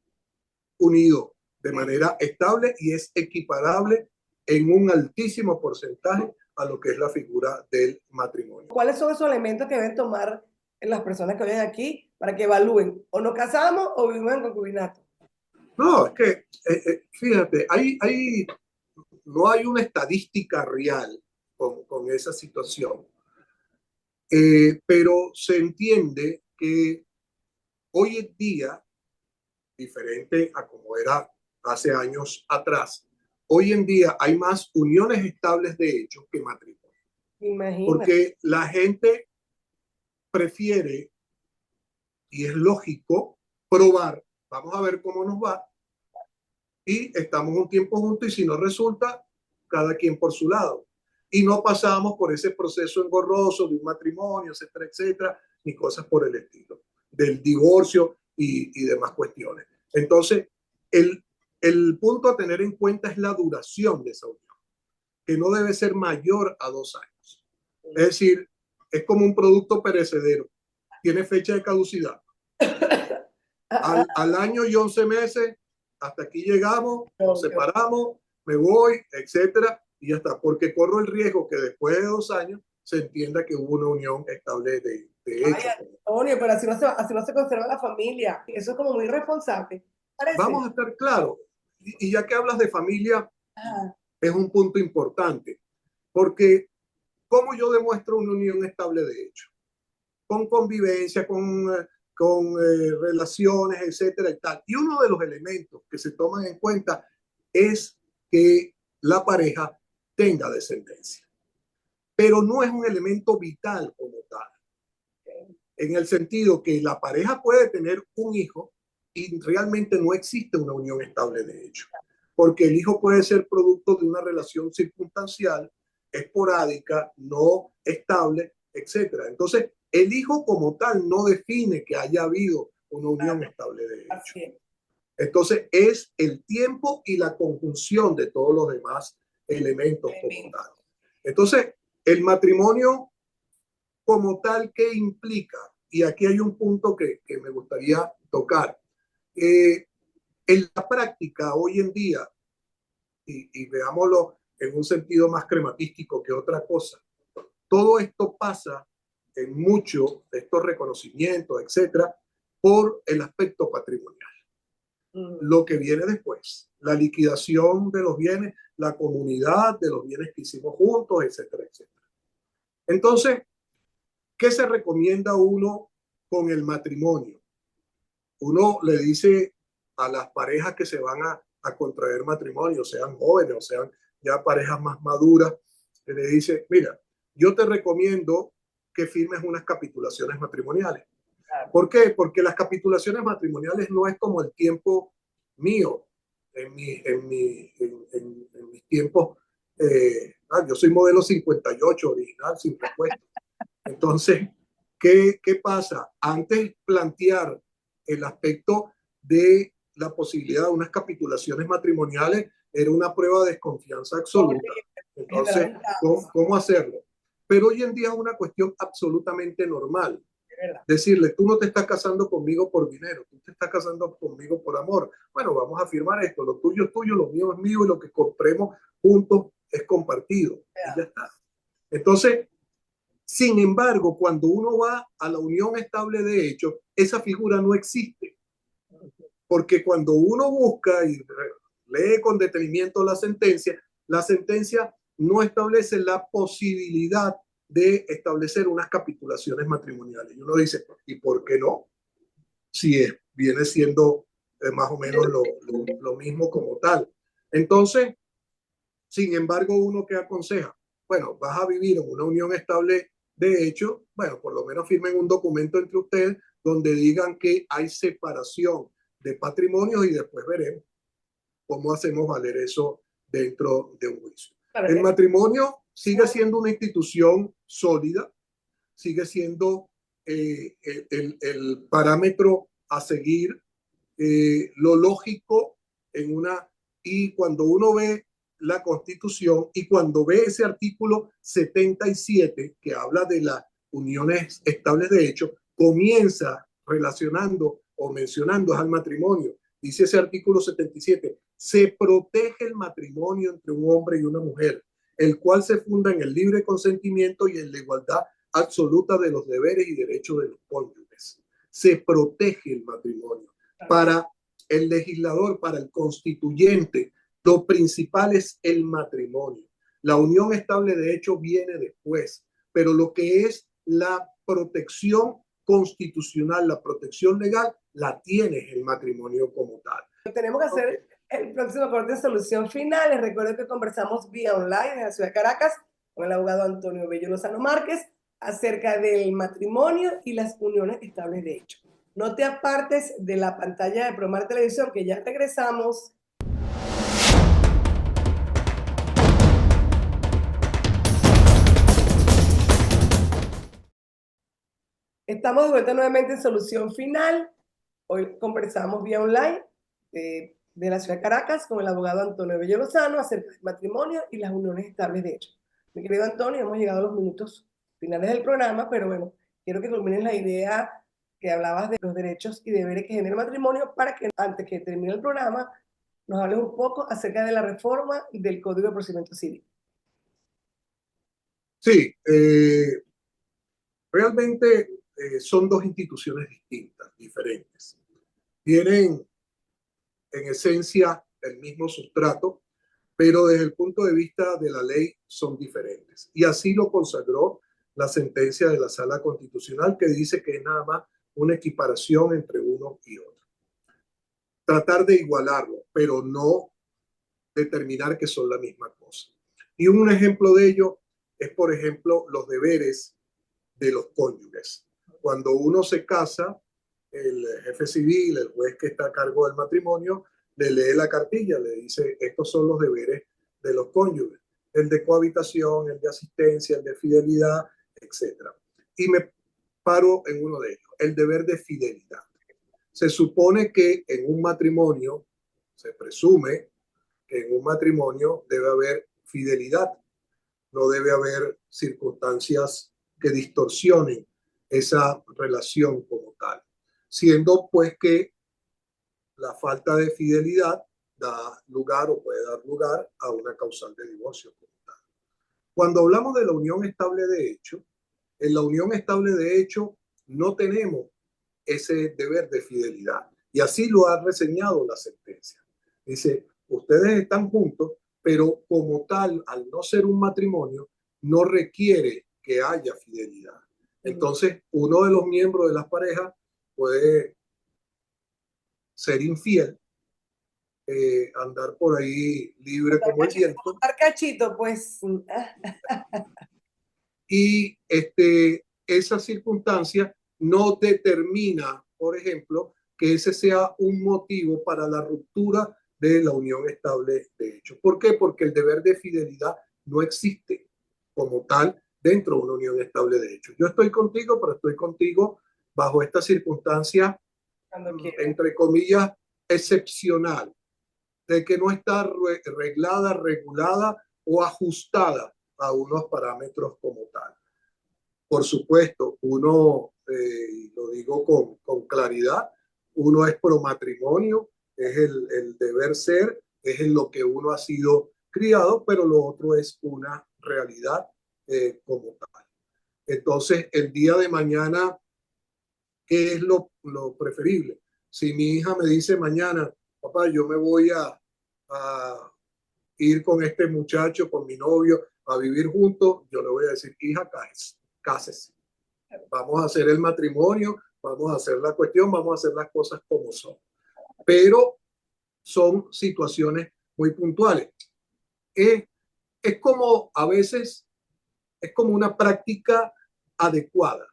[SPEAKER 2] unido de manera estable y es equiparable en un altísimo porcentaje a lo que es la figura del matrimonio.
[SPEAKER 1] ¿Cuáles son esos elementos que deben tomar las personas que vienen aquí para que evalúen o nos casamos o vivimos en concubinato?
[SPEAKER 2] No, es que, fíjate, no hay una estadística real con esa situación, pero se entiende que hoy en día, diferente a como era hace años atrás, hoy en día hay más uniones estables de hecho que matrimonios.
[SPEAKER 1] Imagínate.
[SPEAKER 2] Porque la gente prefiere, y es lógico, probar, vamos a ver cómo nos va, y estamos un tiempo juntos y si no resulta, cada quien por su lado. Y no pasamos por ese proceso engorroso de un matrimonio, etcétera, etcétera, ni cosas por el estilo, del divorcio y demás cuestiones. Entonces, el punto a tener en cuenta es la duración de esa unión, que no debe ser mayor a 2 años. Es decir, es como un producto perecedero, tiene fecha de caducidad. Al año y 11 meses, hasta aquí llegamos, nos separamos, me voy, etcétera, y ya está, porque corro el riesgo que después de 2 años se entienda que hubo una unión estable de hecho.
[SPEAKER 1] Ay, Antonio, pero así no se conserva la familia. Eso es como muy irresponsable.
[SPEAKER 2] Vamos a estar claros, y ya que hablas de familia, es un punto importante, porque ¿cómo yo demuestro una unión estable de hecho? Con convivencia, con relaciones, etcétera y tal. Y uno de los elementos que se toman en cuenta es que la pareja tenga descendencia. Pero no es un elemento vital como tal, en el sentido que la pareja puede tener un hijo y realmente no existe una unión estable de hecho, porque el hijo puede ser producto de una relación circunstancial, esporádica, no estable, etcétera. Entonces, el hijo como tal no define que haya habido una unión estable de hecho. Entonces, es el tiempo y la conjunción de todos los demás elementos como tal. Entonces, el matrimonio como tal, ¿qué implica? Y aquí hay un punto que me gustaría tocar. En la práctica, hoy en día, y veámoslo en un sentido más crematístico que otra cosa, todo esto pasa en muchos de estos reconocimientos, etcétera, por el aspecto patrimonial. Lo que viene después, la liquidación de los bienes, la comunidad de los bienes que hicimos juntos, etcétera, etcétera. Entonces, ¿qué se recomienda uno con el matrimonio? Uno le dice a las parejas que se van a contraer matrimonio, sean jóvenes o sean ya parejas más maduras, le dice, mira, yo te recomiendo que firmes unas capitulaciones matrimoniales. ¿Por qué? Porque las capitulaciones matrimoniales no es como el tiempo mío, en mis tiempos. Yo soy modelo 58 original, sin repuesto. Entonces, ¿qué pasa? Antes plantear el aspecto de la posibilidad de unas capitulaciones matrimoniales era una prueba de desconfianza absoluta. Entonces, ¿cómo hacerlo? Pero hoy en día es una cuestión absolutamente normal. Decirle, tú no te estás casando conmigo por dinero, tú te estás casando conmigo por amor. Bueno, vamos a firmar esto, lo tuyo es tuyo, lo mío es mío y lo que compremos juntos es compartido. Y ya está. Entonces, sin embargo, cuando uno va a la unión estable de hecho, esa figura no existe. Porque cuando uno busca y lee con detenimiento la sentencia no establece la posibilidad de establecer unas capitulaciones matrimoniales. Y uno dice, ¿y por qué no? Si viene siendo más o menos lo mismo como tal. Entonces, sin embargo, uno que aconseja, bueno, vas a vivir en una unión estable de hecho, bueno, por lo menos firmen un documento entre ustedes donde digan que hay separación de patrimonios y después veremos cómo hacemos valer eso dentro de un juicio. El matrimonio sigue siendo una institución sólida, sigue siendo el parámetro a seguir, lo lógico en una, y cuando uno ve la Constitución y cuando ve ese artículo 77 que habla de las uniones estables de hecho, comienza relacionando o mencionando al matrimonio. Dice ese artículo 77, se protege el matrimonio entre un hombre y una mujer, el cual se funda en el libre consentimiento y en la igualdad absoluta de los deberes y derechos de los cónyuges. Se protege el matrimonio. Para el legislador, para el constituyente, lo principal es el matrimonio. La unión estable de hecho viene después, pero lo que es la protección constitucional, la protección legal, la tiene el matrimonio como tal.
[SPEAKER 1] Tenemos que hacer el próximo corte de solución final. Les recuerdo que conversamos vía online en la ciudad de Caracas con el abogado Antonio Bello Lozano Márquez acerca del matrimonio y las uniones estables de hecho. No te apartes de la pantalla de Promar Televisión, que ya regresamos. Estamos de vuelta nuevamente en Solución Final. Hoy conversamos vía online de la ciudad de Caracas con el abogado Antonio Bello Lozano acerca del matrimonio y las uniones estables de hecho. Mi querido Antonio, hemos llegado a los minutos finales del programa, pero bueno, quiero que culmines la idea que hablabas de los derechos y deberes que genera el matrimonio para que antes que termine el programa nos hables un poco acerca de la reforma del Código de Procedimiento Civil.
[SPEAKER 2] Sí, realmente son dos instituciones distintas, diferentes. Tienen en esencia el mismo sustrato, pero desde el punto de vista de la ley son diferentes. Y así lo consagró la sentencia de la Sala Constitucional, que dice que es nada más una equiparación entre uno y otro. Tratar de igualarlo, pero no determinar que son la misma cosa. Y un ejemplo de ello es, por ejemplo, los deberes de los cónyuges. Cuando uno se casa, el jefe civil, el juez que está a cargo del matrimonio, le lee la cartilla, le dice, estos son los deberes de los cónyuges, el de cohabitación, el de asistencia, el de fidelidad, etcétera. Y me paro en uno de ellos, el deber de fidelidad. Se supone que en un matrimonio, se presume que en un matrimonio debe haber fidelidad. no debe haber circunstancias que distorsionen esa relación como tal, siendo pues que la falta de fidelidad da lugar o puede dar lugar a una causal de divorcio como tal. Cuando hablamos de la unión estable de hecho, en la unión estable de hecho no tenemos ese deber de fidelidad. Y así lo ha reseñado la sentencia. Dice, ustedes están juntos, pero como tal, al no ser un matrimonio, no requiere que haya fidelidad. Entonces, uno de los miembros de las parejas puede ser infiel, andar por ahí libre como el viento.
[SPEAKER 1] Cachito, pues.
[SPEAKER 2] Y esa circunstancia no determina, por ejemplo, que ese sea un motivo para la ruptura de la unión estable de hecho. ¿Por qué? Porque el deber de fidelidad no existe como tal dentro de una unión estable de hecho. Yo estoy contigo, pero estoy contigo bajo esta circunstancia, entre comillas, excepcional, de que no está reglada, regulada o ajustada a unos parámetros como tal. Por supuesto, uno, lo digo con claridad, uno es pro matrimonio, es el deber ser, es en lo que uno ha sido criado, pero lo otro es una realidad como tal. Entonces, el día de mañana, ¿qué es lo preferible? Si mi hija me dice mañana, papá, yo me voy a ir con este muchacho, con mi novio, a vivir juntos, yo le voy a decir, hija, cásese. Vamos a hacer el matrimonio, vamos a hacer la cuestión, vamos a hacer las cosas como son. Pero son situaciones muy puntuales. Es como a veces, es como una práctica adecuada.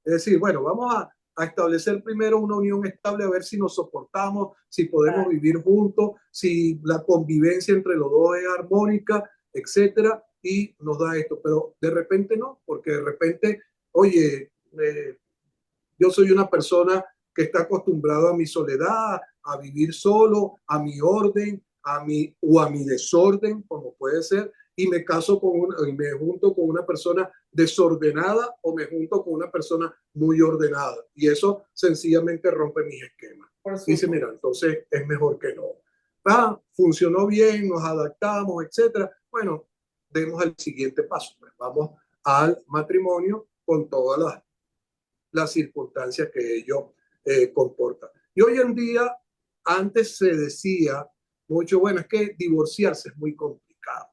[SPEAKER 2] Es decir, bueno, vamos a establecer primero una unión estable, a ver si nos soportamos, si podemos vivir juntos, si la convivencia entre los dos es armónica, etcétera, y nos da esto. Pero de repente no, porque de repente, oye, yo soy una persona que está acostumbrada a mi soledad, a vivir solo, a mi orden, o a mi desorden, como puede ser, y me caso y me junto con una persona desordenada o me junto con una persona muy ordenada. Y eso sencillamente rompe mis esquemas. Dice, mira, entonces es mejor que no. Funcionó bien, nos adaptamos, etcétera. Bueno, demos el siguiente paso. Pues vamos al matrimonio con todas las circunstancias que ello comporta. Y hoy en día, antes se decía mucho, bueno, es que divorciarse es muy complicado.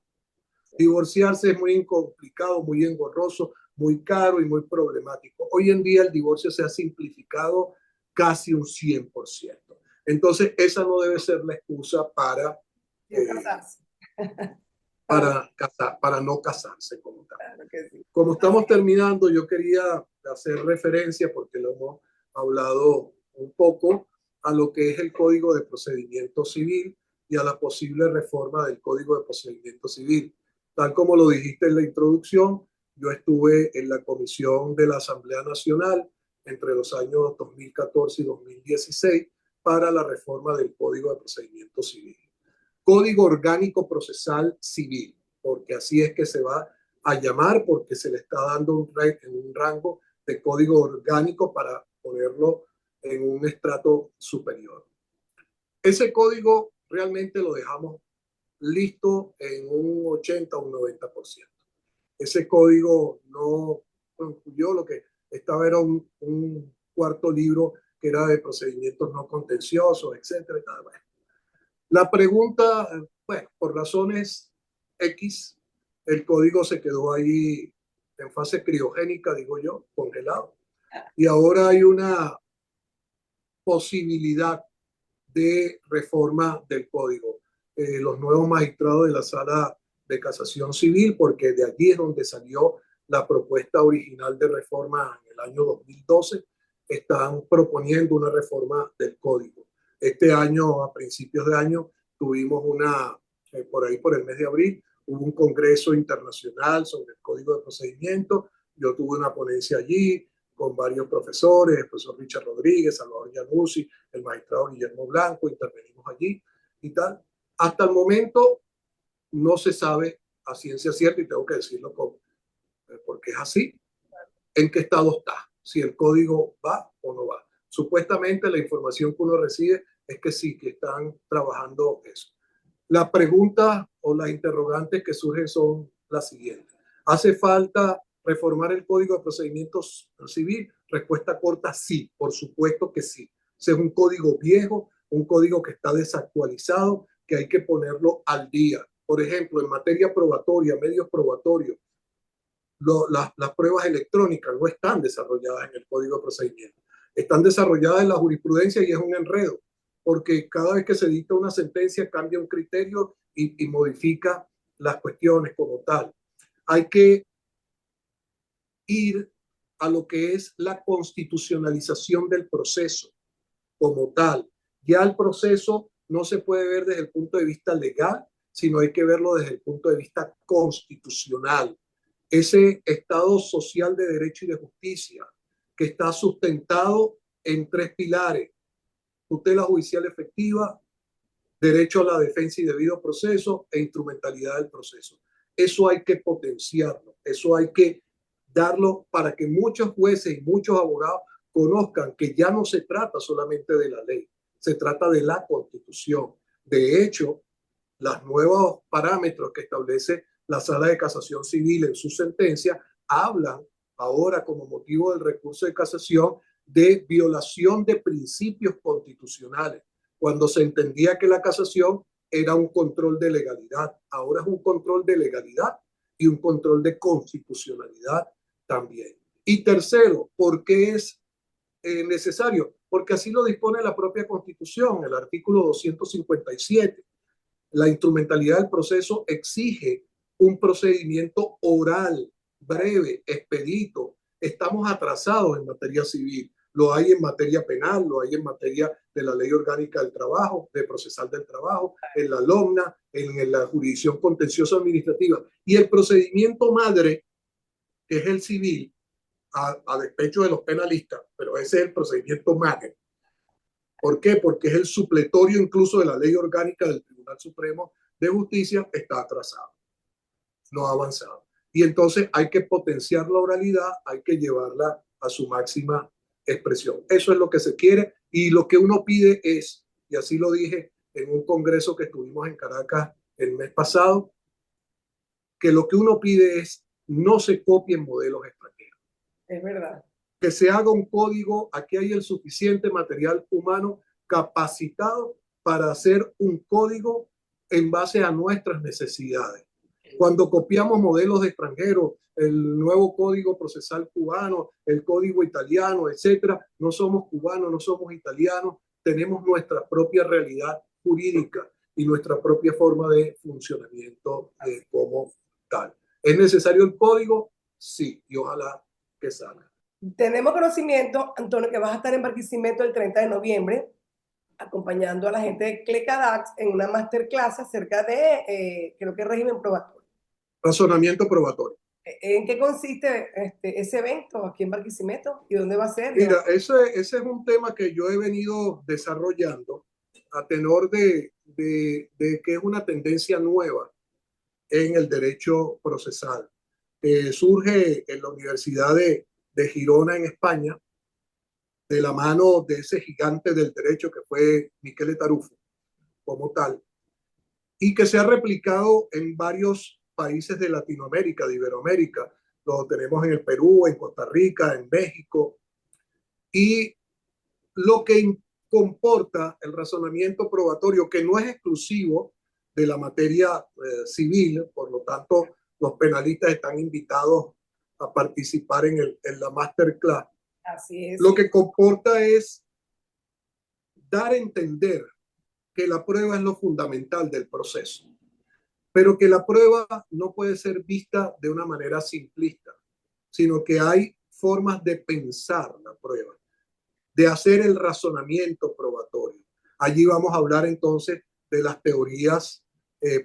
[SPEAKER 2] Divorciarse es muy complicado, muy engorroso, muy caro y muy problemático. Hoy en día el divorcio se ha simplificado casi un 100%. Entonces, esa no debe ser la excusa para no casarse como tal. Claro que sí. Como estamos terminando, yo quería hacer referencia, porque lo hemos hablado un poco, a lo que es el Código de Procedimiento Civil y a la posible reforma del Código de Procedimiento Civil. Tal como lo dijiste en la introducción, yo estuve en la comisión de la Asamblea Nacional entre los años 2014 y 2016 para la reforma del Código de Procedimiento Civil. Código Orgánico Procesal Civil, porque así es que se va a llamar, porque se le está dando un rango de código orgánico para ponerlo en un estrato superior. Ese código realmente lo dejamos listo en un 80 o un 90%. Ese código no incluyó, lo que estaba era un cuarto libro que era de procedimientos no contenciosos, etcétera. Bueno, la pregunta, bueno, por razones X, el código se quedó ahí en fase criogénica, digo yo, congelado. Y ahora hay una posibilidad de reforma del código. Los nuevos magistrados de la Sala de Casación Civil, porque de allí es donde salió la propuesta original de reforma en el año 2012, están proponiendo una reforma del código. Este año, a principios de año, tuvimos por ahí por el mes de abril, hubo un congreso internacional sobre el código de procedimiento. Yo tuve una ponencia allí con varios profesores, el profesor Richard Rodríguez, Salvador Januzzi, el magistrado Guillermo Blanco, intervenimos allí y tal. Hasta el momento no se sabe a ciencia cierta, y tengo que decirlo porque es así, en qué estado está, si el código va o no va. Supuestamente la información que uno recibe es que sí, que están trabajando eso. La pregunta o las interrogantes que surgen son las siguientes. ¿Hace falta reformar el Código de Procedimientos Civil? Respuesta corta, sí, por supuesto que sí. Ese es un código viejo, un código que está desactualizado, que hay que ponerlo al día. Por ejemplo, en materia probatoria, medios probatorios, las pruebas electrónicas no están desarrolladas en el Código de Procedimientos. Están desarrolladas en la jurisprudencia y es un enredo, porque cada vez que se dicta una sentencia cambia un criterio y modifica las cuestiones como tal. Hay que ir a lo que es la constitucionalización del proceso como tal. Ya el proceso no se puede ver desde el punto de vista legal, sino hay que verlo desde el punto de vista constitucional. Ese Estado social de derecho y de justicia que está sustentado en tres pilares: tutela judicial efectiva, derecho a la defensa y debido proceso e instrumentalidad del proceso. Eso hay que potenciarlo, eso hay que darlo para que muchos jueces y muchos abogados conozcan que ya no se trata solamente de la ley, se trata de la Constitución. De hecho, los nuevos parámetros que establece la Sala de Casación Civil en su sentencia hablan ahora como motivo del recurso de casación de violación de principios constitucionales, cuando se entendía que la casación era un control de legalidad. Ahora es un control de legalidad y un control de constitucionalidad también. Y tercero, ¿por qué es necesario? Porque así lo dispone la propia Constitución, el artículo 257. La instrumentalidad del proceso exige un procedimiento oral, breve, expedito. Estamos atrasados en materia civil. Lo hay en materia penal, lo hay en materia de la Ley Orgánica del Trabajo, de Procesal del Trabajo, en la LOMNA, en la Jurisdicción Contenciosa Administrativa. Y el procedimiento madre, que es el civil, a despecho de los penalistas, pero ese es el procedimiento madre. ¿Por qué? Porque es el supletorio incluso de la Ley Orgánica del Tribunal Supremo de Justicia, está atrasado, no ha avanzado. Y entonces hay que potenciar la oralidad, hay que llevarla a su máxima expresión. Eso es lo que se quiere y lo que uno pide es, y así lo dije en un congreso que estuvimos en Caracas el mes pasado, que lo que uno pide es no se copien modelos extranjeros.
[SPEAKER 1] Es verdad.
[SPEAKER 2] Que se haga un código, aquí hay el suficiente material humano capacitado para hacer un código en base a nuestras necesidades. Cuando copiamos modelos de extranjeros, el nuevo código procesal cubano, el código italiano, etcétera, no somos cubanos, no somos italianos, tenemos nuestra propia realidad jurídica y nuestra propia forma de funcionamiento como tal. ¿Es necesario el código? Sí, y ojalá que salga.
[SPEAKER 1] Tenemos conocimiento, Antonio, que vas a estar en Barquisimeto el 30 de noviembre, acompañando a la gente de CLECADAX en una masterclass acerca de, creo que régimen probatorio.
[SPEAKER 2] Razonamiento probatorio.
[SPEAKER 1] ¿En qué consiste ese evento aquí en Barquisimeto y dónde va a ser?
[SPEAKER 2] Mira, ese es un tema que yo he venido desarrollando a tenor de que es una tendencia nueva en el derecho procesal. Surge en la Universidad de Girona, en España, de la mano de ese gigante del derecho que fue Michele Tarufo, como tal, y que se ha replicado en varios países de Latinoamérica, de Iberoamérica. Lo tenemos en el Perú, en Costa Rica, en México. Y lo que comporta el razonamiento probatorio, que no es exclusivo de la materia civil, por lo tanto, los penalistas están invitados a participar en la masterclass.
[SPEAKER 1] Así es.
[SPEAKER 2] Lo que comporta es dar a entender que la prueba es lo fundamental del proceso, pero que la prueba no puede ser vista de una manera simplista, sino que hay formas de pensar la prueba, de hacer el razonamiento probatorio. Allí vamos a hablar entonces de las teorías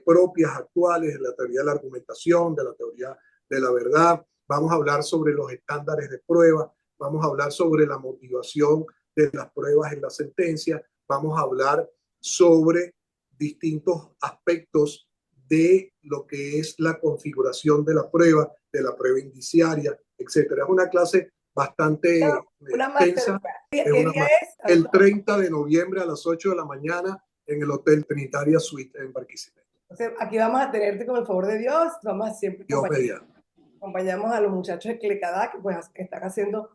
[SPEAKER 2] propias actuales, de la teoría de la argumentación, de la teoría de la verdad. Vamos a hablar sobre los estándares de prueba, vamos a hablar sobre la motivación de las pruebas en la sentencia, vamos a hablar sobre distintos aspectos de lo que es la configuración de la prueba indiciaria, etcétera. Es una clase bastante
[SPEAKER 1] Una
[SPEAKER 2] extensa.
[SPEAKER 1] masterclass.
[SPEAKER 2] Es
[SPEAKER 1] ¿Qué
[SPEAKER 2] una
[SPEAKER 1] día es,
[SPEAKER 2] el
[SPEAKER 1] Antonio?
[SPEAKER 2] 30 de noviembre a las 8 de la mañana en el Hotel Trinitaria Suite en Barquisimeto.
[SPEAKER 1] Entonces, aquí vamos a tenerte con el favor de Dios. Vamos a siempre
[SPEAKER 2] Dios mediante.
[SPEAKER 1] acompañamos a los muchachos de Clecadá, que pues están haciendo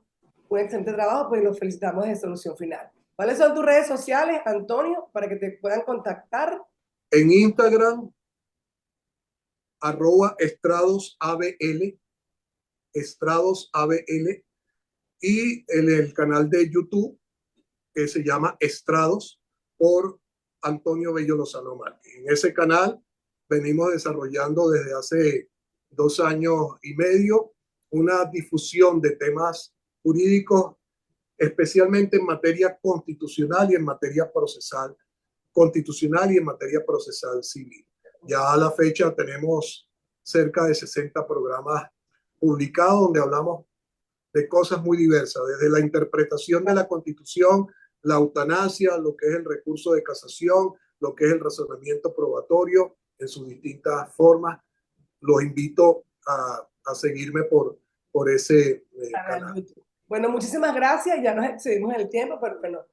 [SPEAKER 1] un excelente trabajo, pues los felicitamos de Solución Final. ¿Cuáles son tus redes sociales, Antonio, para que te puedan contactar?
[SPEAKER 2] En Instagram, @estradosabl, estradosabl, y en el canal de YouTube que se llama Estrados por Antonio Bello Lozano Márquez. En ese canal venimos desarrollando desde hace 2 años y medio una difusión de temas jurídicos, especialmente en materia constitucional y en materia procesal constitucional y en materia procesal civil. Ya a la fecha tenemos cerca de 60 programas publicados donde hablamos de cosas muy diversas, desde la interpretación de la Constitución, la eutanasia, lo que es el recurso de casación, lo que es el razonamiento probatorio en sus distintas formas. Los invito a seguirme por ese canal.
[SPEAKER 1] Bueno, muchísimas gracias. Ya nos excedimos el tiempo, pero bueno,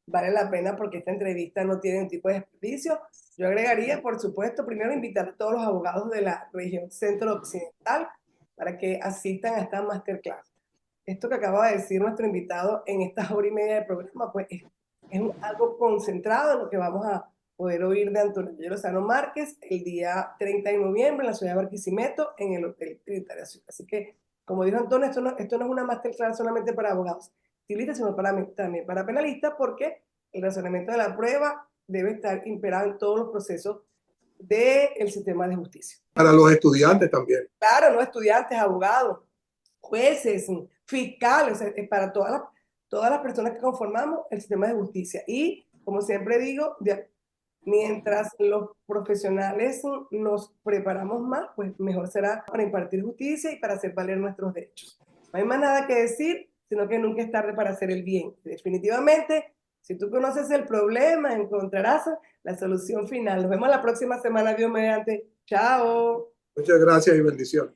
[SPEAKER 1] vale la pena porque esta entrevista no tiene un tipo de desperdicio. Yo agregaría, por supuesto, primero invitar a todos los abogados de la región centro-occidental para que asistan a esta masterclass. Esto que acaba de decir nuestro invitado en esta hora y media de programa, pues es algo concentrado en lo que vamos a poder oír de Antonio Lozano Márquez el día 30 de noviembre en la ciudad de Barquisimeto, en el Hotel Trinitaria. Así que, como dijo Antonio, esto no es una masterclass solamente para abogados civilistas, sino también para penalistas, porque el razonamiento de la prueba debe estar imperado en todos los procesos del sistema de justicia.
[SPEAKER 2] Para los estudiantes también.
[SPEAKER 1] Claro, no estudiantes, abogados, jueces, fiscales, para todas las personas que conformamos el sistema de justicia. Y, como siempre digo, mientras los profesionales nos preparamos más, pues mejor será para impartir justicia y para hacer valer nuestros derechos. No hay más nada que decir, sino que nunca es tarde para hacer el bien. Definitivamente, si tú conoces el problema, encontrarás la solución final. Nos vemos la próxima semana, Dios mediante. Chao.
[SPEAKER 2] Muchas gracias y bendiciones.